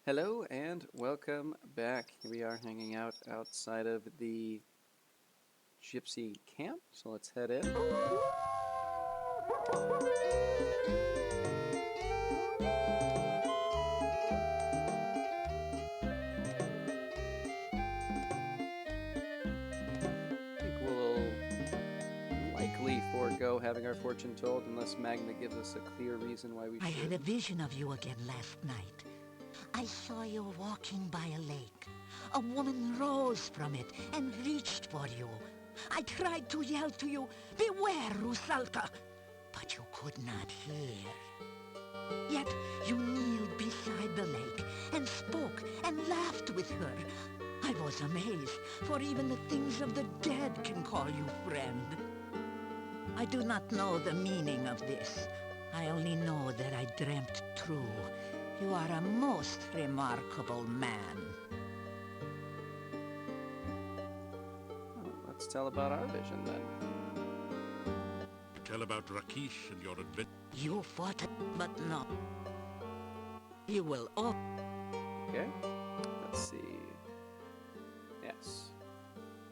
Hello and welcome back. Here we are hanging out outside of the Gypsy camp, so let's head in. I think we'll likely forego having our fortune told unless Magna gives us a clear reason why we should. I had a vision of you again last night. I saw you walking by a lake. A woman rose from it and reached for you. I tried to yell to you, "Beware, Rusalka!" But you could not hear. Yet you kneeled beside the lake and spoke and laughed with her. I was amazed, for even the things of the dead can call you friend. I do not know the meaning of this. I only know that I dreamt true. You are a most remarkable man. Well, let's tell about our vision then. Tell about Rakesh and your adventure. You fought it, but no. You will Okay, let's see. Yes.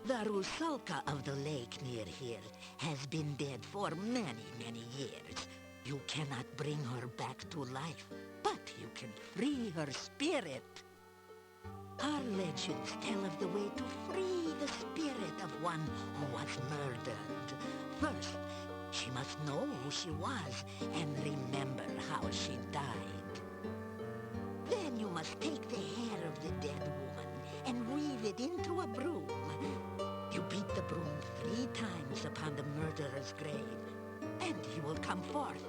The Rusalka of the lake near here has been dead for many, many years. You cannot bring her back to life, but you can free her spirit. Our legends tell of the way to free the spirit of one who was murdered. First, she must know who she was and remember how she died. Then you must take the hair of the dead woman and weave it into a broom. You beat the broom 3 times upon the murderer's grave, and he will come forth.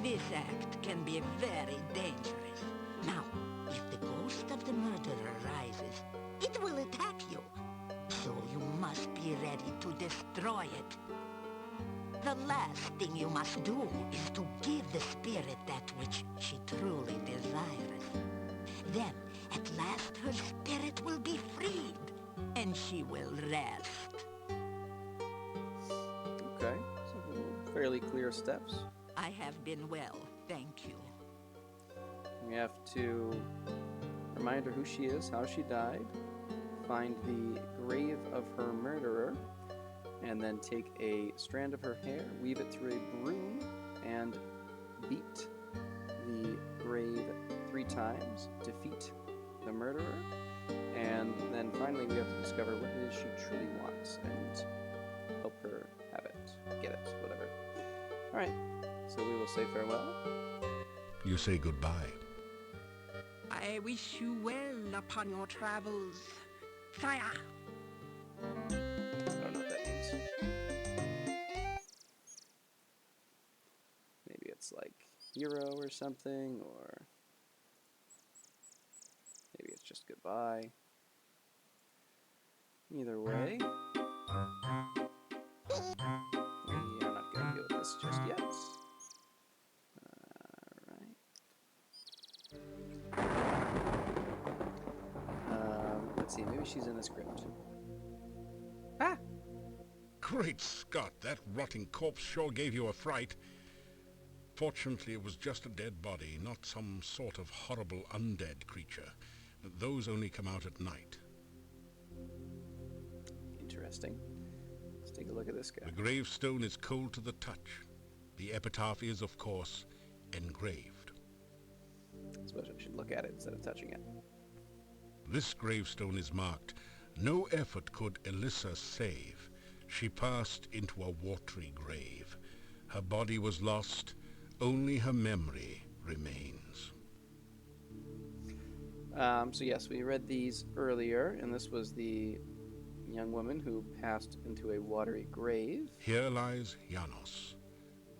This act can be very dangerous. Now, if the ghost of the murderer rises, it will attack you. So you must be ready to destroy it. The last thing you must do is to give the spirit that which she truly desires. Then, at last, her spirit will be freed, and she will rest. Okay, so fairly clear steps. I have been well, thank you. We have to remind her who she is, how she died, find the grave of her murderer, and then take a strand of her hair, weave it through a broom, and beat the grave 3 times, defeat the murderer, and then finally we have to discover what it is she truly wants and help her have it, get it, whatever. Alright, so we will say farewell. You say goodbye. I wish you well upon your travels, sire. I don't know what that means. Maybe it's like hero or something, or maybe it's just goodbye. Either way, we are not going to deal with this just yet. Alright. Let's see, maybe she's in the script. Ah! Great Scott, that rotting corpse sure gave you a fright. Fortunately, it was just a dead body, not some sort of horrible undead creature. Those only come out at night. Interesting. Let's take a look at this guy. The gravestone is cold to the touch. The epitaph is, of course, engraved. I suppose I should look at it instead of touching it. This gravestone is marked, "No effort could Elyssa save. She passed into a watery grave. Her body was lost, only her memory remains." So yes, we read these earlier, and this was the young woman who passed into a watery grave. Here lies Janos,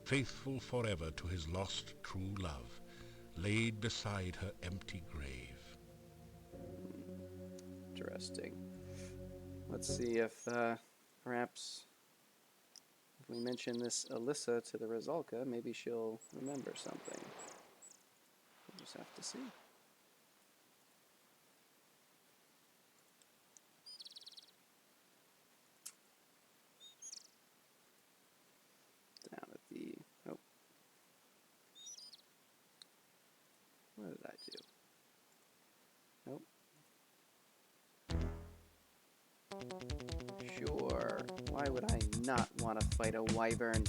faithful forever to his lost true love, laid beside her empty grave. Interesting. Let's see if perhaps if we mention this Elyssa to the Rusalka, maybe she'll remember something. We'll just have to see. Down at the... oh. What did I do? Nope. Sure. Why would I not want to fight a wyvern?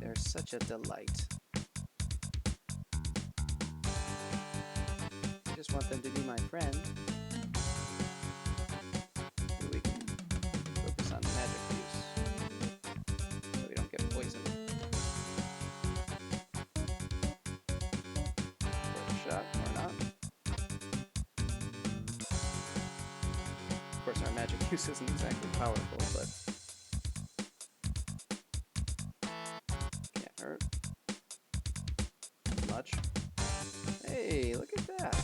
They're such a delight. I just want them to be my friend. Maybe we can focus on magic use so we don't get poisoned. Worth a shot or not. Of course, our magic use isn't exactly powerful, but can't hurt much. Hey, look at that.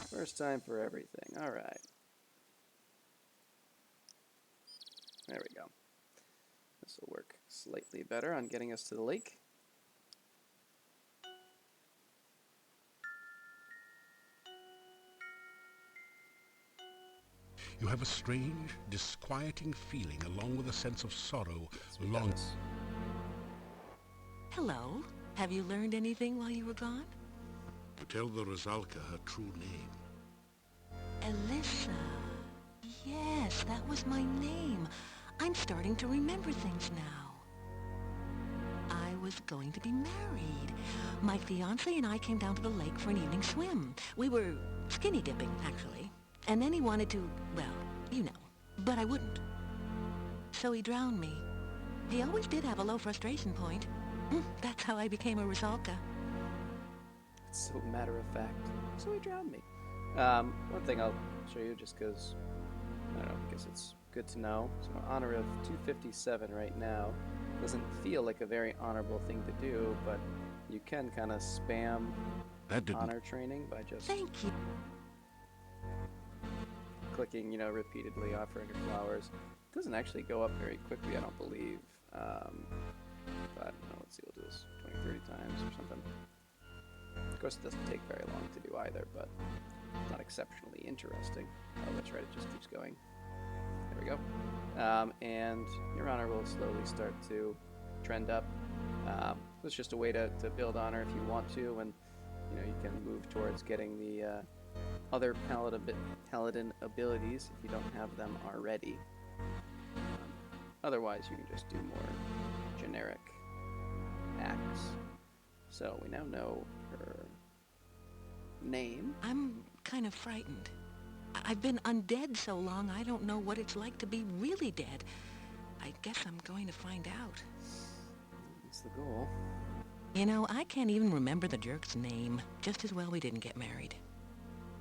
First time for everything. All right. There we go. This will work slightly better on getting us to the lake. You have a strange, disquieting feeling along with a sense of sorrow long. Hello. Have you learned anything while you were gone? To tell the Rusalka her true name. Elyssa. Yes, that was my name. I'm starting to remember things now. I was going to be married. My fiancé and I came down to the lake for an evening swim. We were skinny dipping, actually. And then he wanted to, well, you know, but I wouldn't. So he drowned me. He always did have a low frustration point. That's how I became a Rusalka. It's so matter of fact. So he drowned me. One thing I'll show you just because, I don't know, I guess it's good to know. So honor of 257 right now doesn't feel like a very honorable thing to do, but you can kind of spam honor training by just Thank you. clicking, repeatedly, offering her flowers. It doesn't actually go up very quickly, I don't believe. But let's see, we'll do this 20, 30 times or something. Of course, it doesn't take very long to do either, but it's not exceptionally interesting. Oh, that's right, it just keeps going. There we go. And your honor will slowly start to trend up. It's just a way to build honor if you want to, and you can move towards getting the other Paladin abilities if you don't have them already. Otherwise, you can just do more generic acts. So we now know her name. I'm kind of frightened. I've been undead so long, I don't know what it's like to be really dead. I guess I'm going to find out. That's the goal. You know, I can't even remember the jerk's name. Just as well we didn't get married.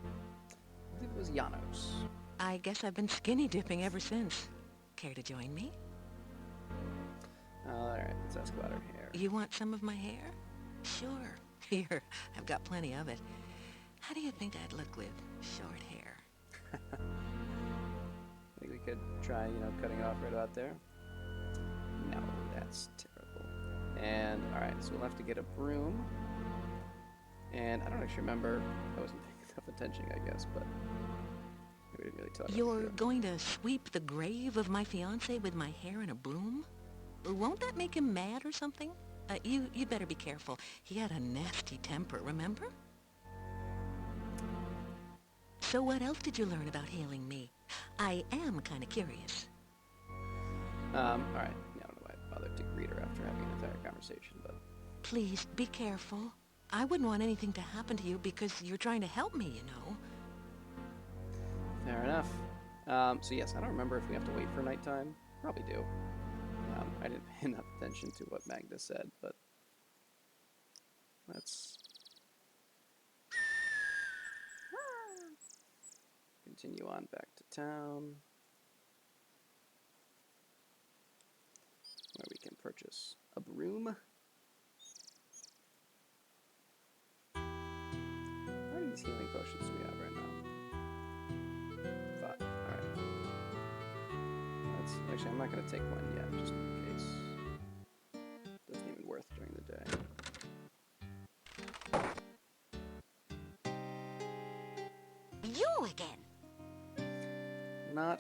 I believe it was Janos. I guess I've been skinny dipping ever since. Care to join me? Alright, let's ask about her hair. You want some of my hair? Sure. Here, I've got plenty of it. How do you think I'd look with short hair? I think we could try, cutting it off right about there. No, that's terrible. And, alright, so we'll have to get a broom. And I don't actually remember. I wasn't paying enough attention, I guess, but we didn't really talk about You're going to sweep the grave of my fiancé with my hair in a broom? Won't that make him mad or something? You'd better be careful. He had a nasty temper, remember? So what else did you learn about hailing me? I am kind of curious. Alright. Yeah, I don't know why I bothered to greet her after having an entire conversation, but... Please, be careful. I wouldn't want anything to happen to you because you're trying to help me, you know. Fair enough. So yes, I don't remember if we have to wait for nighttime. Probably do. I didn't pay enough attention to what Magda said, but... Let's... continue on back to town, where we can purchase a broom. How many of these healing potions do we have right now? 5. Alright. Actually, I'm not going to take one yet, just in case. Doesn't even worth during the day. You again! Not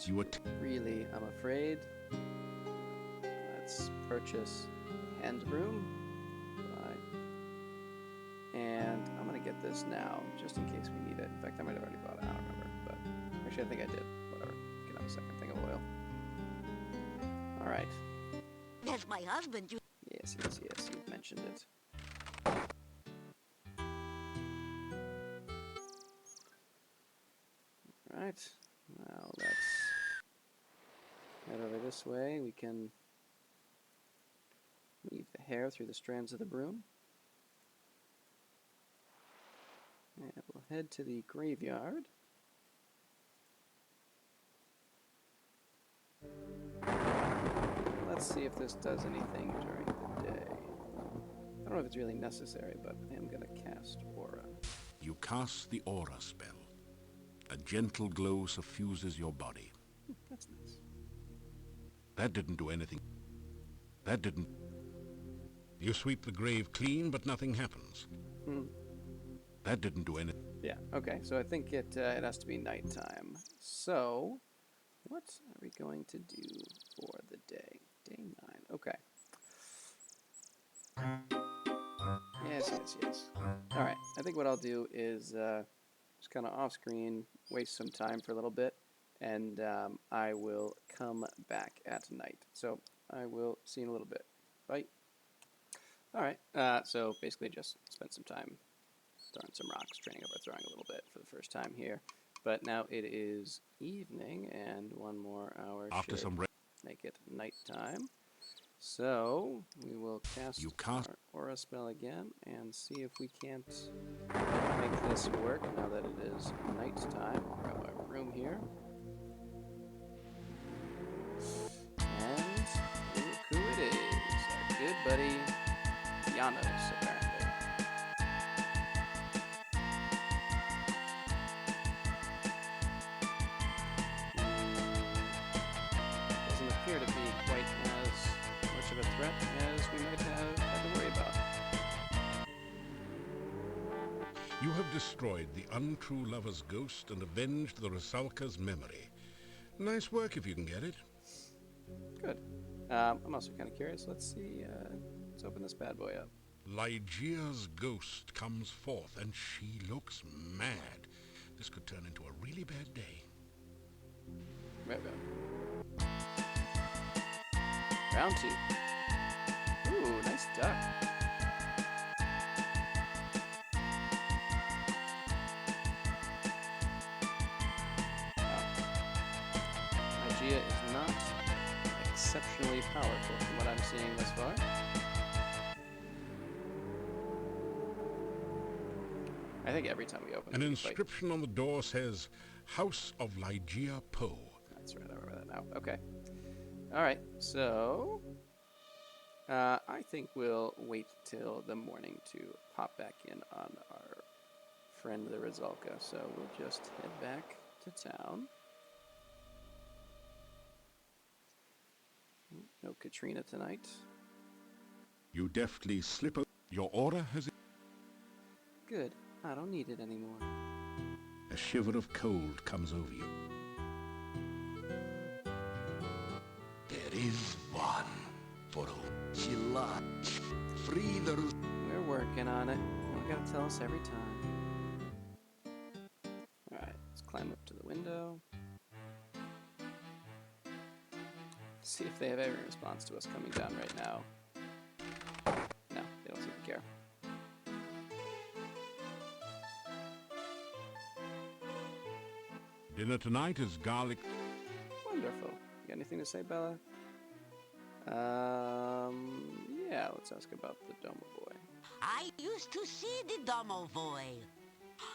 really, I'm afraid. Let's purchase a hand broom. Buy this now, just in case we need it. In fact, I might have already bought it. I don't remember, but actually, I think I did. Whatever. Get out a second thing of oil. All right. That's my husband. You. Yes. You've mentioned it. All right. Now let's head over this way. We can weave the hair through the strands of the broom. And we'll head to the graveyard. Let's see if this does anything during the day. I don't know if it's really necessary, but I am going to cast Aura. You cast the aura spell. A gentle glow suffuses your body. That's nice. That didn't do anything. That didn't... You sweep the grave clean, but nothing happens. That didn't do anything. Yeah, okay, so I think it has to be nighttime. So, what are we going to do for the day? Day 9, okay. Yes. Alright, I think what I'll do is just kind of off-screen, waste some time for a little bit, and I will come back at night. So, I will see you in a little bit. Bye. Alright, so basically just spent some time throwing some rocks, training over throwing a little bit for the first time here. But now it is evening, and one more hour After should some make it nighttime. So we will cast our aura spell again and see if we can't make this work now that it is nighttime. I'll grab our room here. And look who it is, our good buddy Janos, apparently. Doesn't appear to be quite as much of a threat as we might have had to worry about. You have destroyed the untrue lover's ghost and avenged the Rusalka's memory. Nice work if you can get it. Good. I'm also kind of curious. Let's see. Let's open this bad boy up. Lygia's ghost comes forth, and she looks mad. This could turn into a really bad day. Right, go. Round 2. Ooh, nice duck. Wow. Lygia is not exceptionally powerful from what I'm seeing thus far. I think every time we open An it, we inscription on the door says, House of Lygia Poe. That's right, I remember that now. Okay. Alright, so I think we'll wait till the morning to pop back in on our friend the Rusalka. So we'll just head back to town. No Katrina tonight. You deftly slip your aura has... Good. I don't need it anymore. A shiver of cold comes over you. There is one for whom she loves. Free the... We're working on it. You don't gotta tell us every time. Alright, let's climb up to the window. See if they have every response to us coming down right now. No, they don't seem to care. Dinner tonight is garlic... Wonderful. You got anything to say, Bella? Yeah, let's ask about the Domo Boy. I used to see the Domovoy.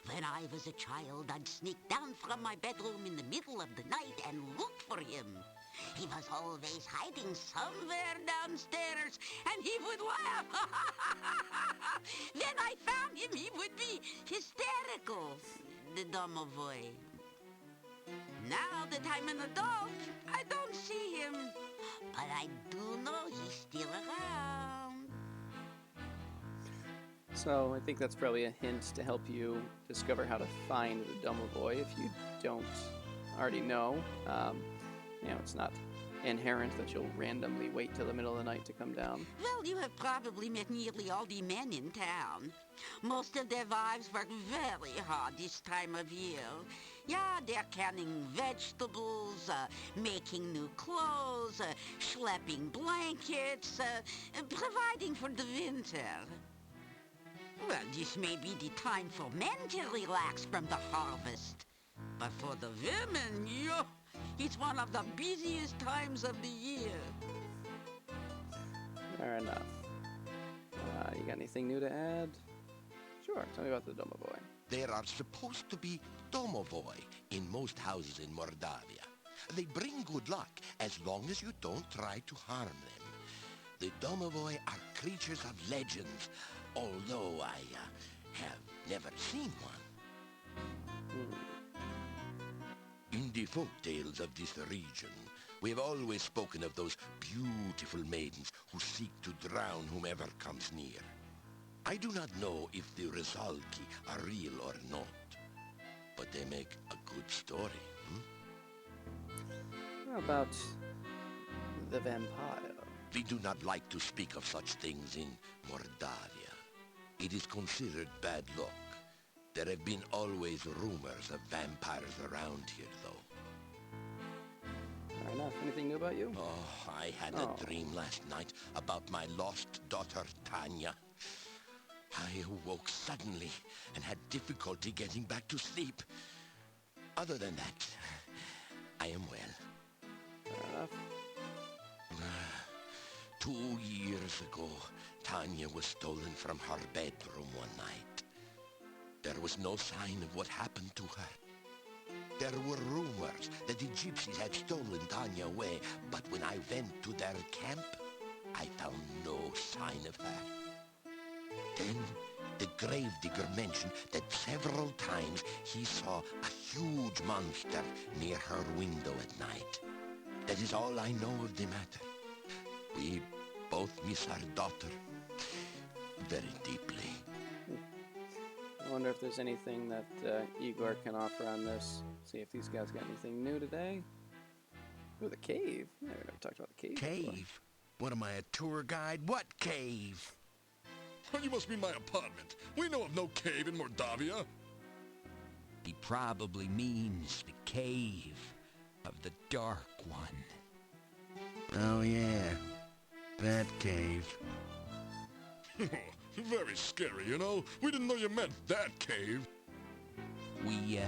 When I was a child, I'd sneak down from my bedroom in the middle of the night and look for him. He was always hiding somewhere downstairs, and he would laugh. When I found him, he would be hysterical, the Domovoy. Now that I'm an adult, I don't see him. But I do know he's still around. So I think that's probably a hint to help you discover how to find the Domo Boy if you don't already know. You know, it's not inherent that you'll randomly wait till the middle of the night to come down. Well, you have probably met nearly all the men in town. Most of their wives work very hard this time of year. Yeah, they're canning vegetables, making new clothes, schlepping blankets, providing for the winter. Well, this may be the time for men to relax from the harvest. But for the women, yo, it's one of the busiest times of the year. Fair enough. You got anything new to add? Sure, tell me about the Domovoi. There are supposed to be domovoi in most houses in Mordavia. They bring good luck as long as you don't try to harm them. The domovoi are creatures of legends, although I have never seen one. In the folk tales of this region, we have always spoken of those beautiful maidens who seek to drown whomever comes near. I do not know if the Rusalki are real or not, but they make a good story. How about the vampire? We do not like to speak of such things in Mordavia. It is considered bad luck. There have been always rumors of vampires around here, though. Fair enough. Anything new about you? Oh, I had a dream last night about my lost daughter, Tanya. I awoke suddenly and had difficulty getting back to sleep. Other than that, I am well. Fair enough. 2 years ago, Tanya was stolen from her bedroom one night. There was no sign of what happened to her. There were rumors that the Gypsies had stolen Tanya away, but when I went to their camp, I found no sign of her. Then, the gravedigger mentioned that several times he saw a huge monster near her window at night. That is all I know of the matter. We both miss our daughter very deeply. I wonder if there's anything that Igor can offer on this. See if these guys got anything new today. Ooh, the cave. Yeah, we never talked about the cave. Cave? What am I, a tour guide? What cave? You must mean my apartment. We know of no cave in Mordavia. He probably means the cave of the Dark One. Oh yeah, that cave. Very scary, you know? We didn't know you meant that cave. We,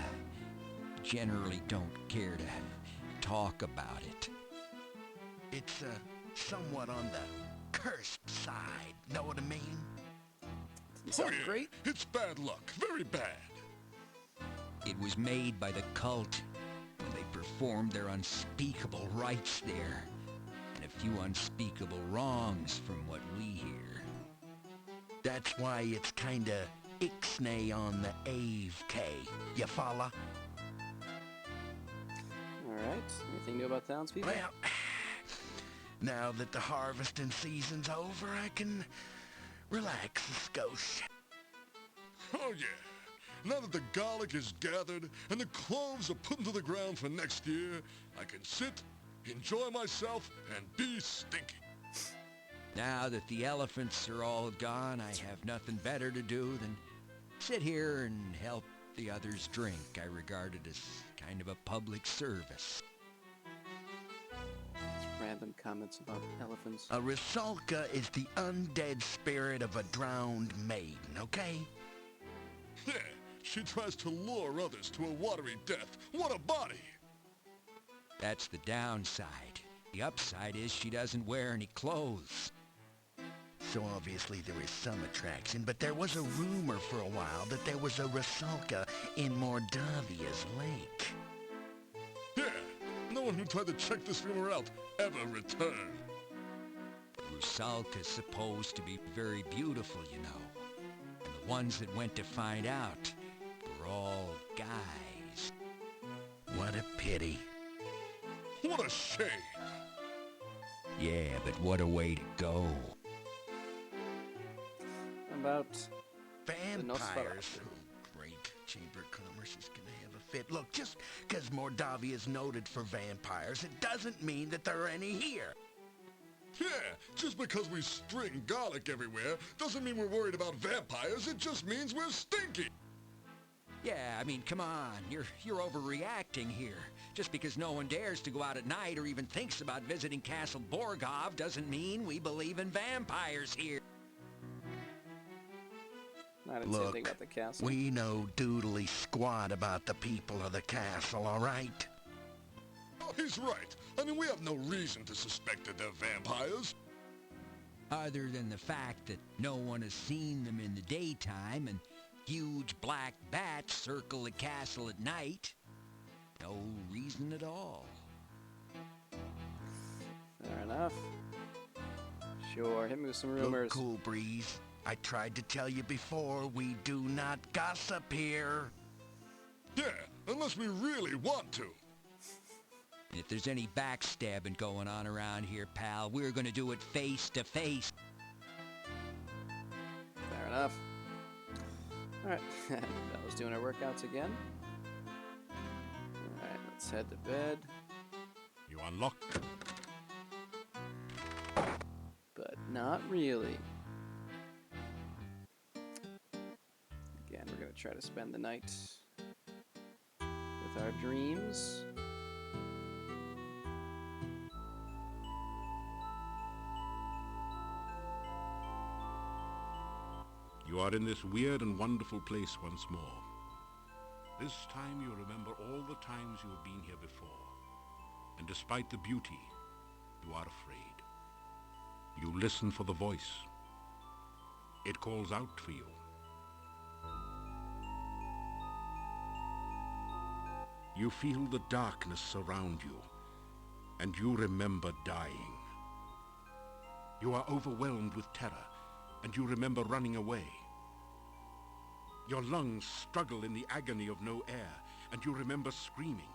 generally don't care to talk about it. It's, somewhat on the cursed side, know what I mean? Sounds great. It's bad luck. Very bad. It was made by the cult when they performed their unspeakable rites there, and a few unspeakable wrongs from what we hear. That's why it's kinda ixnay on the Ave K. You follow? Alright. Anything new about townspeople? Well, now that the harvesting season's over, I can relax a skosh. Oh, yeah. Now that the garlic is gathered and the cloves are put into the ground for next year, I can sit, enjoy myself, and be stinky. Now that the elephants are all gone, I have nothing better to do than sit here and help the others drink. I regard it as kind of a public service. Random comments about elephants. A Rusalka is the undead spirit of a drowned maiden, okay? Yeah, she tries to lure others to a watery death. What a body! That's the downside. The upside is she doesn't wear any clothes. So obviously there is some attraction, but there was a rumor for a while that there was a Rusalka in Mordavia's lake. Yeah, no one who tried to check this rumor out ever returned. Rusalka's supposed to be very beautiful, you know. And the ones that went to find out were all guys. What a pity. What a shame! Yeah, but what a way to go. About Vampires. Nosferatu. Oh, great. Chamber of Commerce is gonna have a fit. Look, just because Mordavia is noted for vampires, it doesn't mean that there are any here. Yeah, just because we string garlic everywhere doesn't mean we're worried about vampires. It just means we're stinky. Yeah, I mean, come on. You're overreacting here. Just because no one dares to go out at night or even thinks about visiting Castle Borgov doesn't mean we believe in vampires here. I didn't say anything about the castle. We know doodly squat about the people of the castle, all right? Oh, he's right. I mean, we have no reason to suspect that they're vampires. Other than the fact that no one has seen them in the daytime and huge black bats circle the castle at night. No reason at all. Fair enough. Sure, hit me with some rumors. Look, Cool Breeze. I tried to tell you before, we do not gossip here. Yeah, unless we really want to. If there's any backstabbing going on around here, pal, we're gonna do it face to face. Fair enough. Alright, Bella's doing her workouts again. Alright, let's head to bed. You unlock. But not really. Again, we're going to try to spend the night with our dreams. You are in this weird and wonderful place once more. This time you remember all the times you have been here before. And despite the beauty, you are afraid. You listen for the voice. It calls out for you. You feel the darkness surround you, and you remember dying. You are overwhelmed with terror, and you remember running away. Your lungs struggle in the agony of no air, and you remember screaming.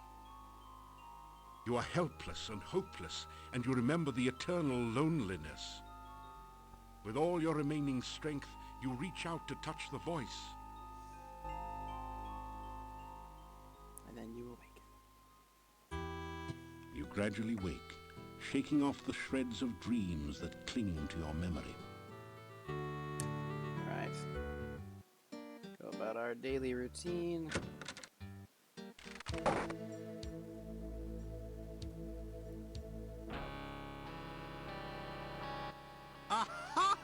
You are helpless and hopeless, and you remember the eternal loneliness. With all your remaining strength, you reach out to touch the voice. And then you awaken. You gradually wake, shaking off the shreds of dreams that cling to your memory. Alright. Go about our daily routine. Aha! I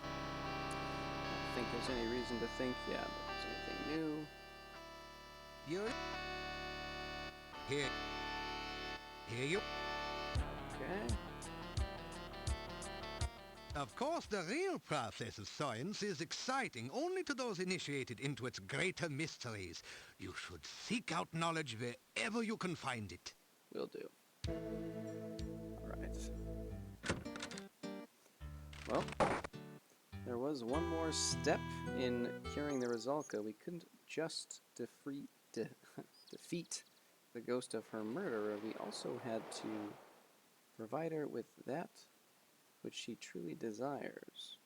don't think there's any reason to think, yeah, that there's anything new. You're... Here you... Okay. Of course, the real process of science is exciting only to those initiated into its greater mysteries. You should seek out knowledge wherever you can find it. Will do. Alright. Well, there was one more step in curing the Rusalka. We couldn't just defeat the ghost of her murderer. We also had to provide her with that which she truly desires.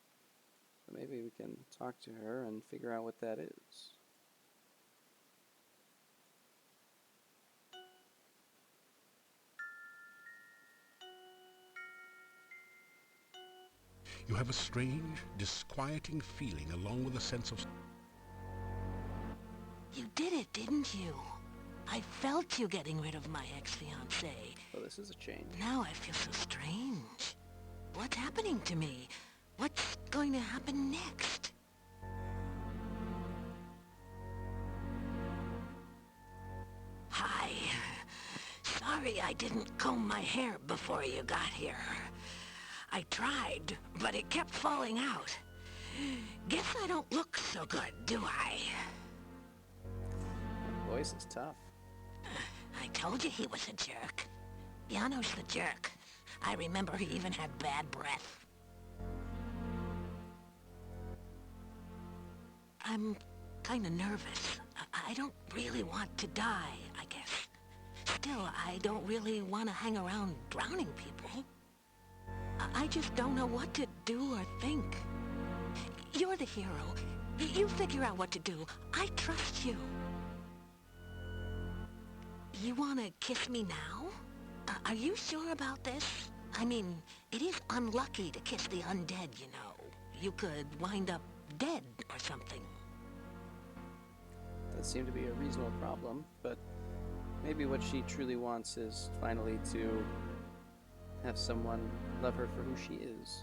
So maybe we can talk to her and figure out what that is. You have a strange, disquieting feeling along with a sense of... You did it, didn't you? I felt you getting rid of my ex-fiancée. Oh, this is a change. Now I feel so strange. What's happening to me? What's going to happen next? Hi. Sorry I didn't comb my hair before you got here. I tried, but it kept falling out. Guess I don't look so good, do I? That voice is tough. I told you he was a jerk. Yano's the jerk. I remember he even had bad breath. I'm kind of nervous. I don't really want to die, I guess. Still, I don't really want to hang around drowning people. I just don't know what to do or think. You're the hero. You figure out what to do. I trust you. You wanna kiss me now? Are you sure about this? I mean, it is unlucky to kiss the undead, you know. You could wind up dead or something. Does seem to be a reasonable problem, but maybe what she truly wants is finally to have someone love her for who she is.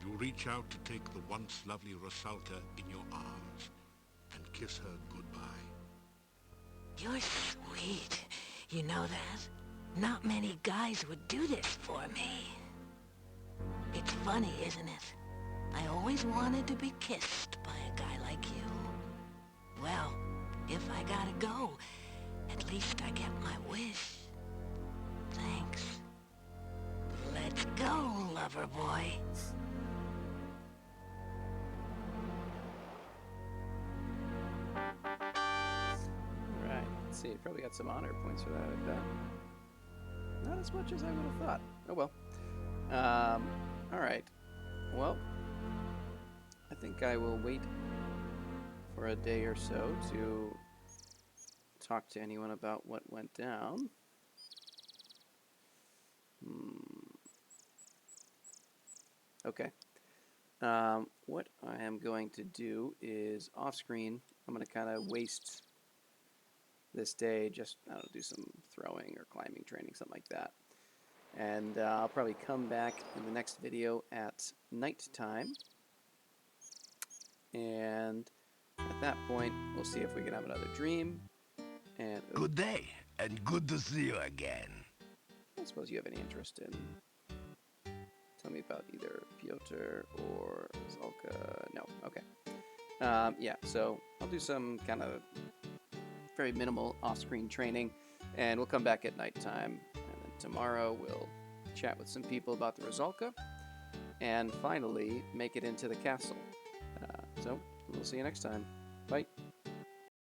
You reach out to take the once lovely Rusalka in your arms and kiss her goodbye. You're sweet. You know that? Not many guys would do this for me. It's funny, isn't it? I always wanted to be kissed by a guy like you. Well, if I gotta go, at least I get my wish. Thanks. Let's go, lover boy. Right. Let's see. Probably got some honor points for that, I bet. Not as much as I would have thought. Oh well. Alright. Well, I think I will wait for a day or so to talk to anyone about what went down. Okay. What I am going to do is off screen, I'm going to kind of waste this day, just I don't know, do some throwing or climbing training, something like that. And I'll probably come back in the next video at night time. And at that point, we'll see if we can have another dream. And Good day, and good to see you again. I suppose you have any interest in tell me about either Piotr or Zalka. No, okay. Yeah, so I'll do some kind of very minimal off-screen training, and we'll come back at nighttime. And then tomorrow we'll chat with some people about the Rusalka, and finally make it into the castle. So we'll see you next time. Bye.